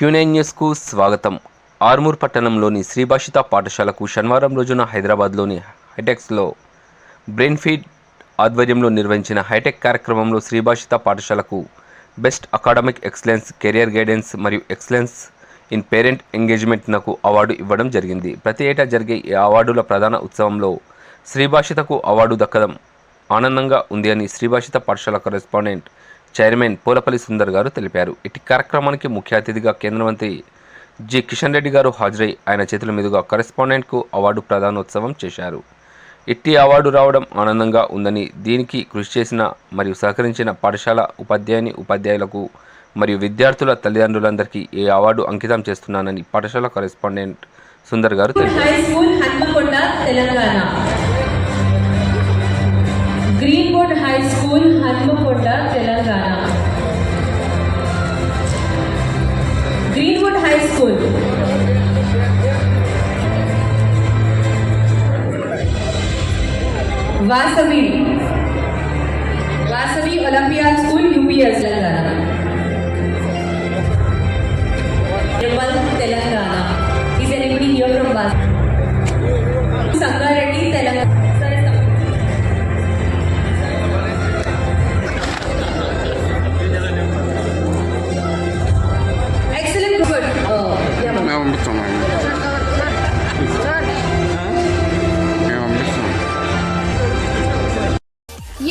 Q9 న్యూస్కు స్వాగతం. ఆర్మూర్ పట్టణంలోని శ్రీభాషిత పాఠశాలకు శనివారం రోజున హైదరాబాద్లోని హైటెక్స్లో బ్రెయిన్ ఫీడ్ ఆధ్వర్యంలో నిర్వహించిన హైటెక్ కార్యక్రమంలో శ్రీభాషిత పాఠశాలకు best academic excellence, career guidance మరియు ఎక్సలెన్స్ ఇన్ పేరెంట్ ఎంగేజ్మెంట్నకు అవార్డు ఇవ్వడం జరిగింది. ప్రతి ఏటా జరిగే ఈ అవార్డుల ప్రధాన ఉత్సవంలో శ్రీభాషితకు అవార్డు దక్కడం ఆనందంగా ఉంది అని శ్రీభాషిత పాఠశాల కరెస్పాండెంట్ చైర్మన్ పోలపల్లి సుందర్ గారు తెలిపారు. ఇటు కార్యక్రమానికి ముఖ్య అతిథిగా కేంద్ర మంత్రి జి కిషన్ రెడ్డి గారు హాజరై ఆయన చేతుల మీదుగా కరెస్పాండెంట్కు అవార్డు ప్రదానోత్సవం చేశారు. ఇట్టి అవార్డు రావడం ఆనందంగా ఉందని, దీనికి కృషి చేసిన మరియు సహకరించిన పాఠశాల ఉపాధ్యాయులకు మరియు విద్యార్థుల తల్లిదండ్రులందరికీ ఈ అవార్డు అంకితం చేస్తున్నానని పాఠశాల కరెస్పాండెంట్ సుందర్ గారు తెలిపారు. Greenwood high school Hanamkonda Telangana. Greenwood high school, Vasavi olympiad school UPS Telangana. Telangana is anybody here from Vasavi? Sangareddy Telangana.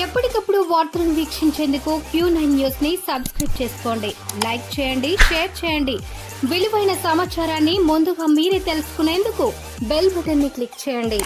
ఎప్పటికప్పుడు వార్తలను వీక్షించేందుకు Q9 న్యూస్ ని సబ్స్క్రైబ్ చేసుకోండి, లైక్ చేయండి, షేర్ చేయండి. విలువైన సమాచారాన్ని ముందుగా మీరే తెలుసుకునేందుకు బెల్ బటన్ ని క్లిక్ చేయండి.